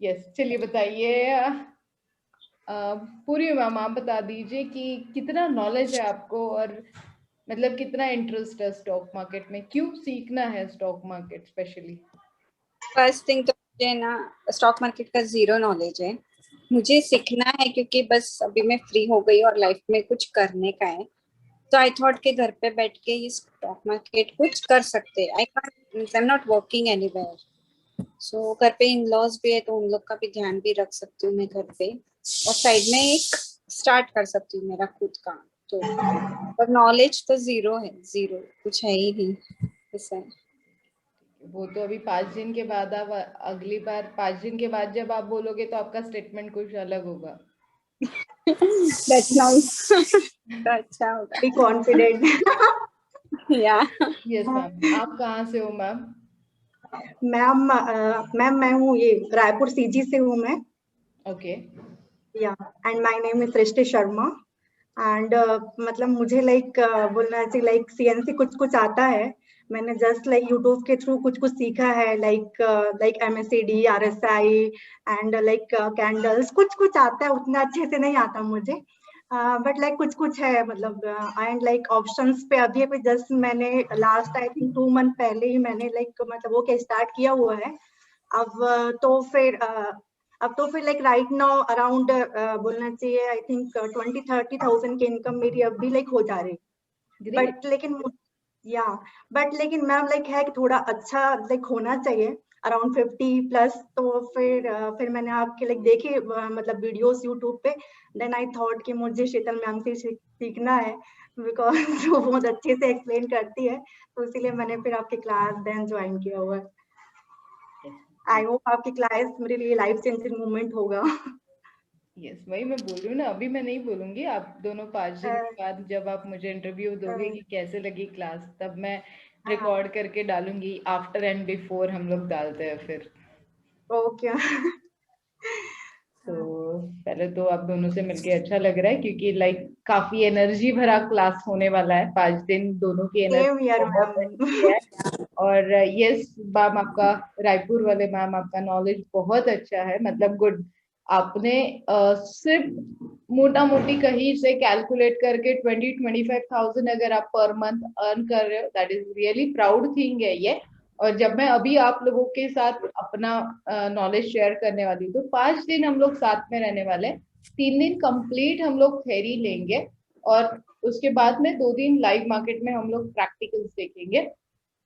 Yes, चलिए बताइए। पूरी मैम आप बता दीजिए कि कितना नॉलेज है आपको और मतलब कितना इंटरेस्ट है स्टॉक मार्केट में, क्यों सीखना है stock market specially? First thing तो मुझे ना स्टॉक मार्केट का जीरो नॉलेज है। मुझे सीखना है क्योंकि बस अभी मैं फ्री हो गई और लाइफ में कुछ करने का है, तो आई थॉट के घर पे बैठ के ये स्टॉक मार्केट कुछ कर सकते हैं। I am not working anywhere, so घर पे इन लॉज भी है तो उन लोग का भी ध्यान भी रख सकती हूँ मैं घर पे, और साइड में एक स्टार्ट कर सकती हूँ मेरा खुद का। तो पर नॉलेज तो जीरो है, जीरो, कुछ है ही नहीं ऐसा है। वो तो अभी 5 दिन के बाद, आप अगली बार 5 दिन के बाद जब आप बोलोगे तो आपका स्टेटमेंट कुछ अलग होगा। That's nice. तो अच्छा होगा। Be confident. या यस मैम, आप कहाँ से हो मैम? मैम मैं हूँ ये रायपुर सीजी से हूँ मैं। ओके। या and my name is Srishti Sharma. And मतलब मुझे लाइक बोलना चाहिए लाइक सीएनसी कुछ कुछ आता है। मैंने जस्ट लाइक यूट्यूब के थ्रू कुछ कुछ सीखा है, like MSCD, RSI and like candles, कुछ कुछ आता है, उतना अच्छे से नहीं आता मुझे, बट लाइक कुछ कुछ है मतलब। एंड लाइक ऑप्शंस पे अभी अभी जस्ट मैंने लास्ट आई थिंक 2 मंथ पहले ही मैंने लाइक मतलब वो क्या स्टार्ट किया हुआ है। अब अब तो फिर लाइक राइट नाउ अराउंड बोलना चाहिए आई थिंक 20-30 थाउजेंड की इनकम मेरी अब भी लाइक हो जा रही। ग्रेट। या बट लेकिन मैम लाइक है कि थोड़ा अच्छा लाइक होना चाहिए अराउंड 50+। तो फिर मैंने आपके लाइक देखे मतलब वीडियोस यूट्यूब पे। देन आई थॉट कि मुझे शीतल मैम से सीखना है, बिकॉज वो बहुत अच्छे से एक्सप्लेन करती है, तो इसीलिए मैंने फिर आपकी क्लास देन ज्वाइन किया हुआ है। आई होप आपकी क्लास मेरे लिए लाइफ चेंजिंग मोमेंट होगा। यस, वही मैं बोल रही हूँ ना, अभी मैं नहीं बोलूंगी, आप दोनों 5 दिन के बाद जब आप मुझे इंटरव्यू दोगे कि कैसे लगी क्लास, तब मैं रिकॉर्ड करके डालूंगी। आफ्टर एंड बिफोर हम लोग डालते हैं फिर। ओके। तो पहले तो आप दोनों से मिलके अच्छा लग रहा है, क्योंकि लाइक काफी एनर्जी भरा क्लास होने वाला है। 5 दिन दोनों की सेम एनर्जी ईयर बहुत अच्छी मैम। है। और यस मैम, आपका रायपुर वाले मैम, आपका नॉलेज बहुत अच्छा है, मतलब गुड। आपने सिर्फ मोटा मोटी कहीं से कैलकुलेट करके 20-25 थाउजेंड अगर आप पर मंथ अर्न कर रहे हो, that is really proud thing है ये। और जब मैं अभी आप लोगों के साथ अपना नॉलेज शेयर करने वाली हूँ, तो 5 दिन हम लोग साथ में रहने वाले हैं। 3 दिन कंप्लीट हम लोग थ्योरी लेंगे, और उसके बाद में 2 दिन लाइव मार्केट में हम लोग प्रैक्टिकल्स देखेंगे।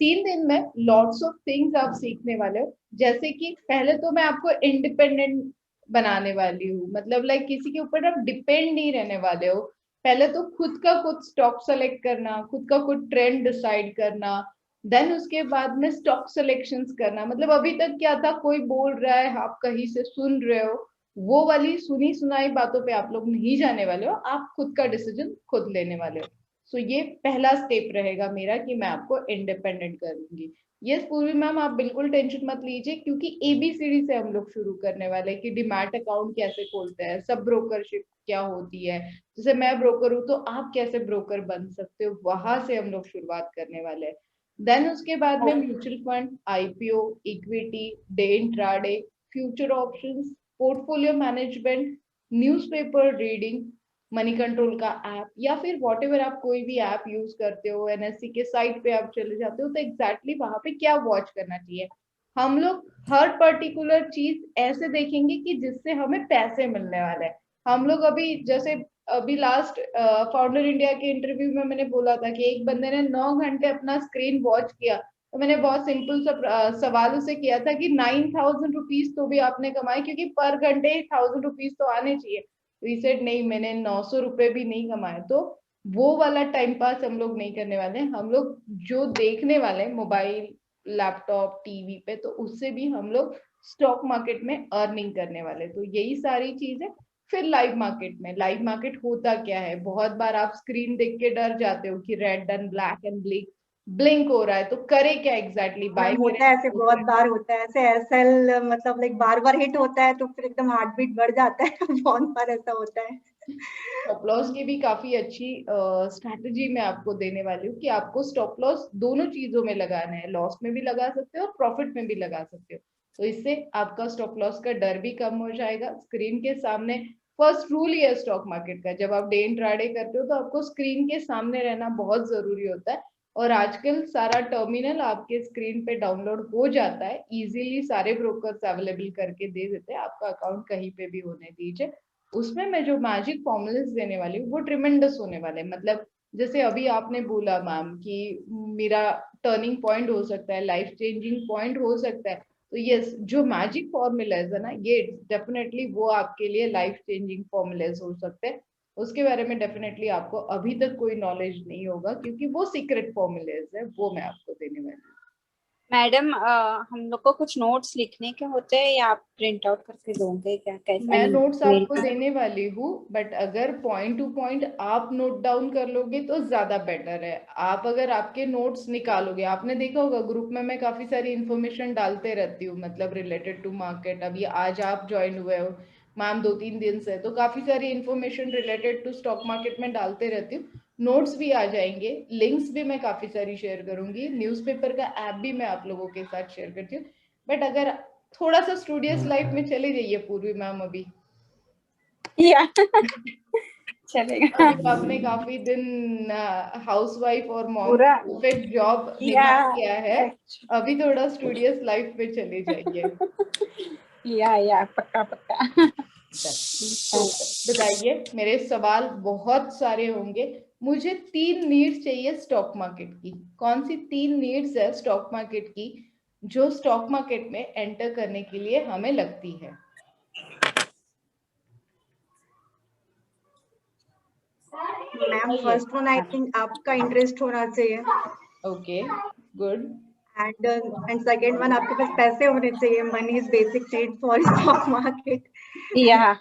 3 दिन में लॉट्स ऑफ थिंग्स आप सीखने वाले हो। जैसे कि पहले तो मैं आपको इंडिपेंडेंट बनाने वाली हूँ, मतलब लाइक किसी के ऊपर आप डिपेंड नहीं रहने वाले हो। पहले तो खुद का खुद स्टॉक सेलेक्ट करना, खुद का खुद ट्रेंड डिसाइड करना, देन उसके बाद में स्टॉक सिलेक्शंस करना। मतलब अभी तक क्या था, कोई बोल रहा है, आप कहीं से सुन रहे हो, वो वाली सुनी सुनाई बातों पे आप लोग नहीं जाने वाले हो, आप खुद का डिसीजन खुद लेने वाले हो। सो ये पहला स्टेप रहेगा मेरा कि मैं आपको इंडिपेंडेंट करूंगी। यस पूर्वी मैम, आप बिल्कुल टेंशन मत लीजिए, क्योंकि एबीसीडी से हम लोग शुरू करने वाले हैं कि डिमैट अकाउंट कैसे खोलते हैं, सब ब्रोकरशिप क्या होती है, जैसे मैं ब्रोकर हूँ तो आप कैसे ब्रोकर बन सकते हो, वहां से हम लोग शुरुआत करने वाले हैं। देन उसके बाद में mutual fund, IPO, equity, day intraday, future options, portfolio management, newspaper reading, money control का ऐप, या फिर वॉट एवर आप कोई भी ऐप यूज करते हो, एनएससी के साइट पे आप चले जाते हो, तो एग्जैक्टली वहां पे क्या वॉच करना चाहिए। हम लोग हर पर्टिकुलर चीज ऐसे देखेंगे कि जिससे हमें पैसे मिलने वाले हैं। हम लोग अभी जैसे अभी लास्ट फाउंडर इंडिया के इंटरव्यू में मैंने बोला था कि एक बंदे ने 9 घंटे अपना स्क्रीन वॉच किया, तो मैंने बहुत सिंपल सा सवाल उसे किया था कि 9,000 रुपीज तो भी आपने कमाए, क्योंकि पर घंटे 1,000 रुपीज तो आने चाहिए। तो he said, नहीं, मैंने 900 रुपए भी नहीं कमाए। तो वो वाला टाइम पास हम लोग नहीं करने वाले हैं। हम लोग जो देखने वाले हैं मोबाइल, लैपटॉप, टीवी पे, तो उससे भी हम लोग स्टॉक मार्केट में अर्निंग करने वाले। तो यही सारी चीज है। फिर लाइव मार्केट में, लाइव मार्केट होता क्या है, बहुत बार आप स्क्रीन देख के डर जाते हो कि red and black and blink हो रहा है, तो करे क्या एग्जैक्टली, बाय मैम होता है ऐसे, बहुत बार होता है ऐसे, एसएल मतलब लाइक बार बार हिट होता है तो फिर एकदम हार्ट बीट बढ़ जाता है। बहुत बार ऐसा होता है। स्टॉप लॉस की भी काफी अच्छी स्ट्रैटेजी मैं आपको देने वाली हूँ कि आपको स्टॉप लॉस दोनों चीजों में लगाना है, लॉस में भी लगा सकते हो और प्रॉफिट में भी लगा सकते हो। तो इससे आपका स्टॉप लॉस का डर भी कम हो जाएगा। स्क्रीन के सामने फर्स्ट रूल ही है स्टॉक मार्केट का, जब आप डे इंट्राडे करते हो तो आपको स्क्रीन के सामने रहना बहुत जरूरी होता है। और आजकल सारा टर्मिनल आपके स्क्रीन पे डाउनलोड हो जाता है इजीली, सारे ब्रोकर्स अवेलेबल करके दे देते हैं, आपका अकाउंट कहीं पे भी होने दीजिए। उसमें मैं जो मैजिक फॉर्मुलास देने वाली हूँ वो ट्रिमेंडस होने वाले, मतलब जैसे अभी आपने बोला मैम कि मेरा टर्निंग पॉइंट हो सकता है, लाइफ चेंजिंग पॉइंट हो सकता है, तो यस जो मैजिक फॉर्मूलाज है ना, ये डेफिनेटली वो आपके लिए लाइफ चेंजिंग फॉर्मूलाज हो सकते हैं। उसके बारे में डेफिनेटली आपको अभी तक कोई नॉलेज नहीं होगा क्योंकि वो सीक्रेट फॉर्मूलाज है, वो मैं आपको देने वाली हूँ। मैडम हम लोग को कुछ नोट्स लिखने के होते हैं या आप प्रिंट आउट करके दोगे क्या, कैसे? मैं नोट्स आपको देने वाली हूँ, बट अगर पॉइंट टू पॉइंट आप नोट डाउन कर लोगे तो ज्यादा बेटर है। आप अगर आपके नोट्स निकालोगे, आपने देखा होगा ग्रुप में मैं काफी सारी इन्फॉर्मेशन डालते रहती हूँ, मतलब रिलेटेड टू मार्केट। अभी आज आप ज्वाइन हुए हो मैम 2-3 दिन से, तो काफी सारी information related to stock market में डालते रहती हूँ। नोट्स भी आ जाएंगे, लिंक्स भी मैं काफी सारी शेयर करूंगी, न्यूज़पेपर का ऐप भी मैं आप लोगों के साथ शेयर करती हूँ। बट अगर थोड़ा सा स्टूडियस लाइफ में चली जाइए पूर्वी मैम अभी या चलेगा। अभी तो आपने काफी दिन हाउसवाइफ और मॉम पूरा परफेक्ट जॉब निभा किया है, अभी थोड़ा स्टूडियस लाइफ में चले जाइए। या पक्का पक्का। तो बताइए, मेरे सवाल बहुत सारे होंगे। मुझे 3 नीड्स चाहिए स्टॉक मार्केट की। कौन सी 3 नीड्स है स्टॉक मार्केट की जो स्टॉक मार्केट में एंटर करने के लिए हमें लगती है? Ma'am first one I think आपका इंटरेस्ट होना चाहिए। Okay, good. And second one आपके पास पैसे होने चाहिए। Money is basic need for stock market. या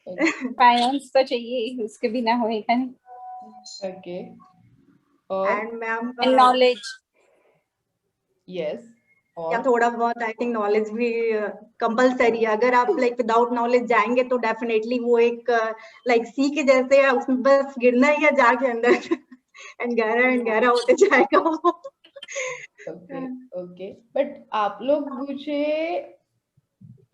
फाइनेंस तो चाहिए ही, उसके बिना होएगा नहीं। ओके, और एंड मैम नॉलेज। यस, या और थोड़ा बहुत आई थिंक नॉलेज भी कंपलसरी है। अगर आप लाइक विदाउट नॉलेज जाएंगे तो डेफिनेटली वो एक लाइक सी के जैसे है, उसमें बस गिरना ही है जाके अंदर एंड गहरा होते जाएगा वो। ओके ओके, बट आप लोग मुझे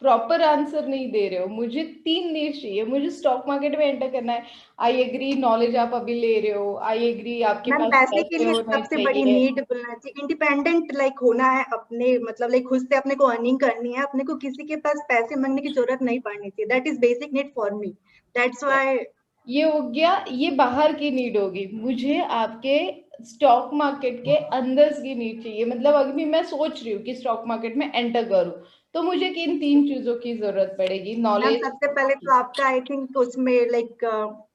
प्रॉपर आंसर नहीं दे रहे हो। मुझे 3 नीड्स चाहिए, मुझे स्टॉक मार्केट में एंटर करना है। आई एग्री, नॉलेज आप अभी ले रहे हो, आई एग्री आपके मैम पास पैसे के पैसे लिए होने सबसे बड़ी चाहिए। नीड बोलना चाहिए इंडिपेंडेंट लाइक होना है अपने, मतलब लाइक खुद से अपने को अर्निंग करनी है, अपने को किसी के पास पैसे मांगने की जरूरत नहीं पड़नी चाहिए। That is basic need for me, that's why. ये हो गया, ये बाहर की नीड होगी। मुझे आपके स्टॉक मार्केट के अंदर की नीड चाहिए, मतलब अभी मैं सोच रही हूँ कि स्टॉक मार्केट में एंटर करूँ तो मुझे किन 3 चीजों की जरूरत पड़ेगी? मैम नॉलेज, सबसे पहले तो आपका आई थिंक उसमें लाइक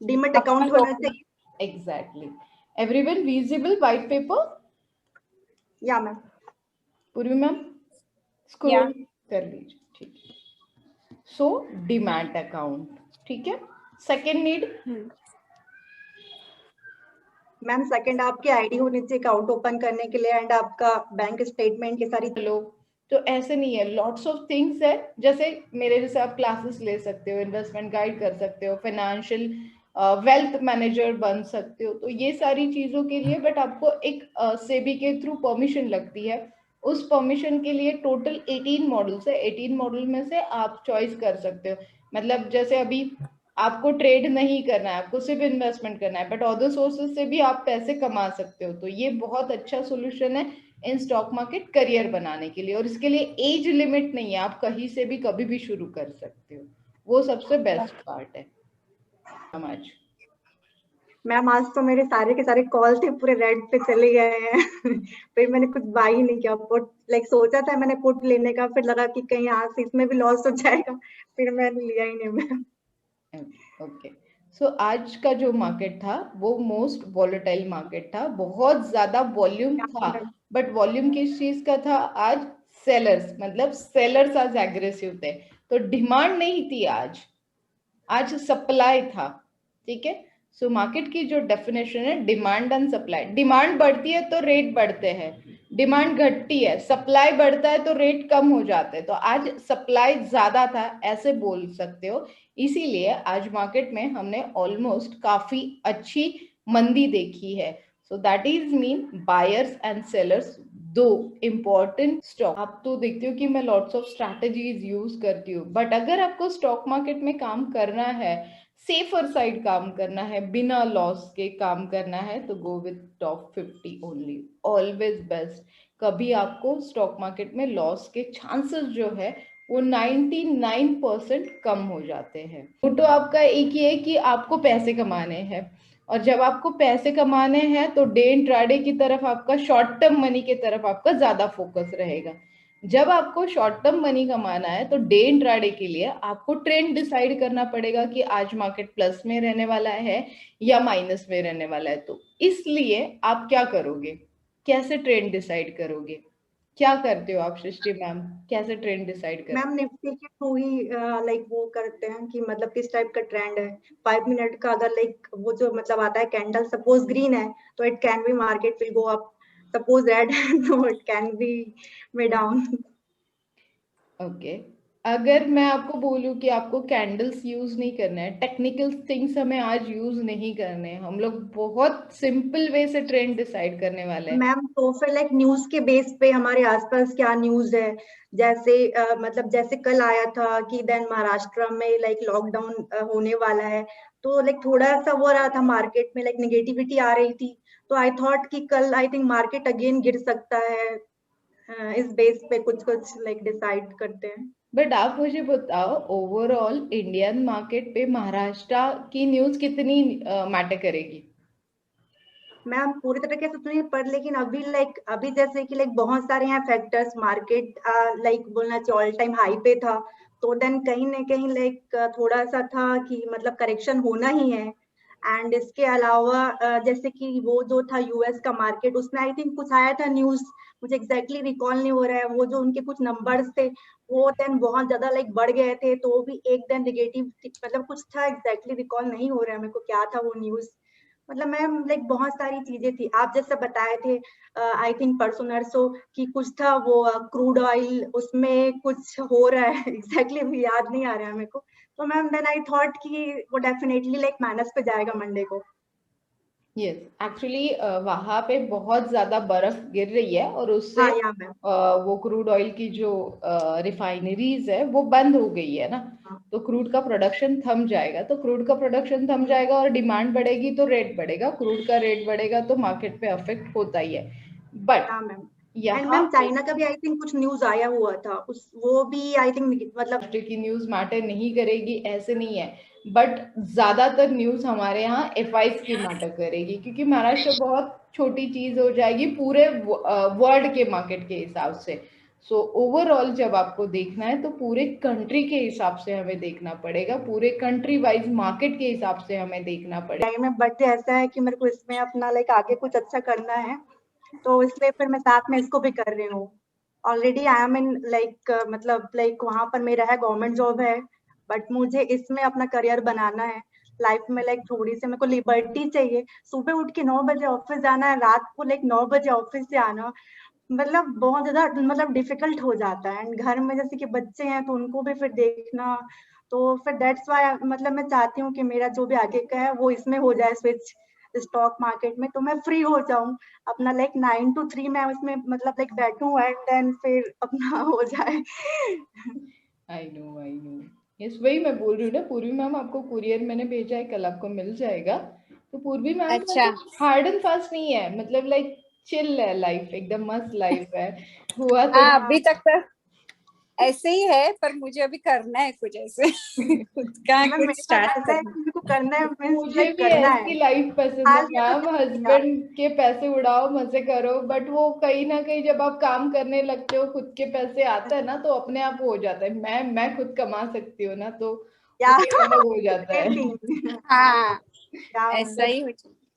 डीमैट अकाउंट होना चाहिए। Exactly, everyone visible white paper. या मैम पूर्वी मैम स्क्रॉल कर लीजिए, ठीक है। सो डिमैट अकाउंट, ठीक है। सेकेंड नीड, मैम सेकंड आपकी आईडी होनी चाहिए अकाउंट ओपन करने के लिए, एंड आपका बैंक स्टेटमेंट, ये सारी। लोग तो ऐसे नहीं है, लॉट्स ऑफ थिंग्स है। जैसे मेरे जैसे आप क्लासेस ले सकते हो, इन्वेस्टमेंट गाइड कर सकते हो, फाइनेंशियल वेल्थ मैनेजर बन सकते हो, तो ये सारी चीजों के लिए बट आपको एक सेबी के थ्रू परमिशन लगती है। उस परमिशन के लिए टोटल 18 मॉडल्स है, 18 मॉडल में से आप चॉइस कर सकते हो। मतलब जैसे अभी आपको ट्रेड नहीं करना है, आपको सिर्फ इन्वेस्टमेंट करना है, बट अदर सोर्सेज से भी आप पैसे कमा सकते हो, तो ये बहुत अच्छा सोल्यूशन है इन स्टॉक मार्केट करियर बनाने के लिए। और इसके लिए एज लिमिट नहीं है, आप कहीं से भी कभी भी शुरू कर सकते हो, वो सबसे बेस्ट पार्ट है। आज मैम आज तो मेरे सारे के सारे कॉल थे पूरे रेड पे चले गए हैं फिर मैंने कुछ बाय ही नहीं किया पुट, लाइक सोचा था मैंने पुट लेने का, फिर लगा कि कहीं यहाँ से इसमें भी लॉस हो जाएगा, फिर मैंने लिया ही नहीं मैम। ओके, सो आज का जो मार्केट था वो मोस्ट वॉलेटाइल मार्केट था, बहुत ज्यादा वॉल्यूम था, बट वॉल्यूम किस चीज का था? आज सेलर्स, मतलब सेलर्स आज एग्रेसिव थे, तो डिमांड नहीं थी आज सप्लाई था, ठीक है। सो मार्केट की जो डेफिनेशन है डिमांड एंड सप्लाई, डिमांड बढ़ती है तो रेट बढ़ते हैं, डिमांड घटती है, सप्लाई बढ़ता है तो रेट कम हो जाते हैं, तो आज सप्लाई ज्यादा था ऐसे बोल सकते हो। इसीलिए आज मार्केट में हमने ऑलमोस्ट काफी अच्छी मंदी देखी है। So that is mean buyers and sellers दो इम्पोर्टेंट स्टॉक, आप तो देखते हो कि मैं लॉट्स ऑफ स्ट्रैटेजीज यूज करती हूँ, बट अगर आपको स्टॉक मार्केट में काम करना है, सेफर साइड काम करना है, बिना लॉस के काम करना है, तो go with top 50 only, always best. कभी आपको स्टॉक मार्केट में लॉस के चांसेस जो है वो 99% कम हो जाते हैं। तो आपका एक ही है कि आपको पैसे कमाने हैं, और जब आपको पैसे कमाने हैं तो डे इंट्राडे की तरफ आपका, शॉर्ट टर्म मनी की तरफ आपका ज्यादा फोकस रहेगा। जब आपको शॉर्ट टर्म मनी कमाना है तो डे इंट्राडे के लिए आपको ट्रेंड डिसाइड करना पड़ेगा कि आज मार्केट प्लस में रहने वाला है या माइनस में रहने वाला है। तो इसलिए आप क्या करोगे, कैसे ट्रेंड डिसाइड करोगे, क्या करते हो आप सृष्टि मैम, कैसे ट्रेंड डिसाइड करते मैम निफ्टी के थ्रू ही लाइक वो करते हैं कि मतलब किस टाइप का ट्रेंड है। 5 मिनट का अगर लाइक वो जो मतलब आता है कैंडल, सपोज ग्रीन है तो it can be market will go up, suppose red है तो it can be way down. Okay. अगर मैं आपको बोलूं कि आपको कैंडल्स यूज नहीं करना है, टेक्निकल थिंग्स हमें आज यूज नहीं करने हैं, हम लोग बहुत सिंपल वे से ट्रेंड डिसाइड करने वाले हैं। मैम तो फिर लाइक न्यूज के बेस पे हमारे आसपास क्या न्यूज है, जैसे मतलब जैसे कल आया था कि देन महाराष्ट्र में लाइक लॉकडाउन होने वाला है, तो लाइक थोड़ा सा वो रहा था मार्केट में, लाइक नेगेटिविटी आ रही थी, तो आई थॉट कि कल आई थिंक मार्केट अगेन गिर सकता है। इस बेस पे कुछ कुछ लाइक डिसाइड करते हैं। बट आप मुझे बताओ, ओवरऑल इंडियन मार्केट पे महाराष्ट्र की न्यूज कितनी मैटर करेगी? मैम पूरी तरीके से तो नहीं, पर लेकिन अभी लाइक अभी जैसे कि लाइक बहुत सारे हैं फैक्टर्स, मार्केट लाइक बोलना चाहिए ऑल टाइम हाई पे था, तो देन कहीं ना कहीं लाइक थोड़ा सा था कि मतलब करेक्शन होना ही है। एंड इसके अलावा जैसे कि वो जो था यूएस का मार्केट, उसमें आई थिंक कुछ आया था न्यूज, मुझे एग्जैक्टली रिकॉल नहीं हो रहा है, वो जो उनके कुछ नंबर्स थे वो देन बहुत ज्यादा लाइक बढ़ गए थे, तो वो भी एक दिन निगेटिव मतलब कुछ था, एग्जैक्टली रिकॉल नहीं हो रहा है मेरे को क्या था वो न्यूज। मतलब मैम लाइक बहुत सारी चीजें थी, आप जैसे बताए थे आई थिंक परसों नरसों कि कुछ था वो क्रूड ऑयल उसमें कुछ हो रहा है एग्जैक्टली भी याद नहीं आ रहा है मेरे को, तो मैम देन आई थॉट कि वो डेफिनेटली लाइक माइनस पे जाएगा मंडे को। यस, एक्चुअली वहां पे बहुत ज्यादा बर्फ गिर रही है, और उससे हाँ या मैम। वो क्रूड ऑयल की जो रिफाइनरीज है वो बंद हो गई है ना, हाँ तो क्रूड का प्रोडक्शन थम जाएगा, तो क्रूड का प्रोडक्शन थम जाएगा और डिमांड बढ़ेगी तो रेट बढ़ेगा, क्रूड का रेट बढ़ेगा तो मार्केट पे अफेक्ट होता ही है। बट हाँ मैम। एंड यहाँ मैम पे चाइना का भी आई थिंक कुछ न्यूज आया हुआ था, उस वो भी आई थिंक मतलब। राष्ट्र की न्यूज मैटर नहीं करेगी ऐसे नहीं है, बट ज्यादातर न्यूज हमारे यहाँ एफआईस की मैटर करेगी, क्योंकि महाराष्ट्र बहुत छोटी चीज हो जाएगी पूरे वर्ल्ड के मार्केट के हिसाब से। सो ओवरऑल जब आपको देखना है तो पूरे कंट्री के हिसाब से हमें देखना पड़ेगा, पूरे कंट्री वाइज मार्केट के हिसाब से हमें देखना पड़ेगा। टाइम में बट ऐसा है कि मेरे को इसमें अपना लाइक आगे कुछ अच्छा करना है, तो इसलिए फिर मैं साथ में इसको भी कर रही हूँ। Already I am in like मतलब लाइक वहां पर मेरा है गवर्नमेंट जॉब है, बट मुझे इसमें अपना करियर बनाना है लाइफ में, लाइक थोड़ी सी मेरे को लिबर्टी चाहिए। सुबह उठ के 9 बजे ऑफिस जाना है, रात को लाइक 9 बजे ऑफिस से आना, मतलब बहुत ज्यादा मतलब डिफिकल्ट हो जाता है। एंड घर में जैसे कि बच्चे हैं तो उनको भी फिर देखना, तो फिर दैट्स वाई मतलब मैं चाहती हूँ कि मेरा जो भी आगे का है वो इसमें हो जाए स्विच, स्टॉक मार्केट में, तो मैं फ्री हो जाऊं अपना लाइक 9 to 3 मैं उसमें मतलब लाइक बैठूं एंड देन फिर अपना हो जाए। आई नो, यस, वही मैं बोल रही हूँ ना, पूर्वी मैम आपको कुरियर मैंने भेजा है, कल आपको मिल जाएगा। तो पूर्वी मैम का अच्छा। हार्ड एंड फास्ट नहीं है, मतलब लाइक चिल है लाइफ, एकदम मस्त लाइफ है। हुआ तो हाँ हाँ अभी तक तो ऐसे ही है, पर मुझे अभी करना है कुछ ऐसे खुद का मैम कुछ मेरे साथ स्टार्ट ऐसा है करना। कि मेरे को करना है मीन्स मुझे लाइक भी करना है। ऐसी लाइफ पसंद है हाल ये तो मैम, कर दिया। हस्बैंड के पैसे उड़ाओ मजे करो, बट वो कहीं ना कहीं जब आप काम करने लगते हो खुद के पैसे आते हैं ना तो अपने आप वो हो जाता है, मैं खुद कमा सकती हूँ ना, तो या वो एक अलग हो जाता सेम है। थिंग। हाँ या ऐसा ही हो।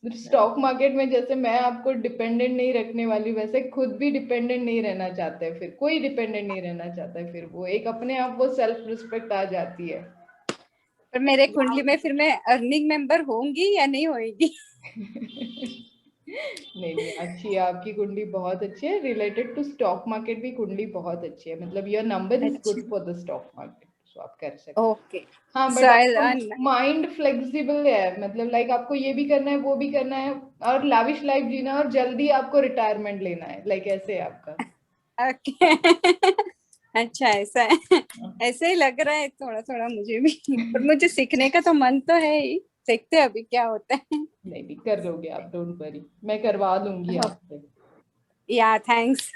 स्टॉक मार्केट में जैसे मैं आपको डिपेंडेंट नहीं रखने वाली, वैसे खुद भी डिपेंडेंट नहीं रहना चाहते हैं, फिर कोई डिपेंडेंट नहीं रहना चाहता है, फिर वो एक अपने आप वो सेल्फ रिस्पेक्ट आ जाती है। पर मेरे कुंडली में फिर मैं अर्निंग मेंबर होंगी या नहीं होगी? नहीं नहीं, अच्छी है आपकी कुंडली, बहुत अच्छी है, रिलेटेड टू स्टॉक मार्केट भी कुंडली बहुत अच्छी है, मतलब योर नंबर इज अच्छा। Good for the stock market. So आप कर सकते हैं। ओके हाँ, So बट I'll आपका learn. माइंड फ्लेक्सिबल है, मतलब लाइक आपको ये भी करना है वो भी करना है और लाविश लाइफ जीना है और जल्दी आपको रिटायरमेंट लेना है, लाइक ऐसे है आपका। ओके अच्छा ऐसा है, ऐसे ही लग रहा है थोड़ा थोड़ा मुझे भी, पर मुझे सीखने का तो मन तो है ही, देखते हैं अभी क्या होता है। नहीं भी कर लोगे आप, डोंट वरी, मैं करवा दूंगी आपसे। या थैंक्स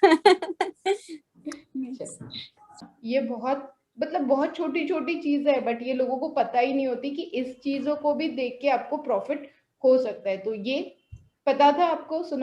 ये बहुत मतलब बहुत छोटी छोटी चीज है, बट ये लोगों को पता ही नहीं होती कि इस चीजों को भी देख के आपको प्रॉफिट हो सकता है। तो ये पता था आपको? सुना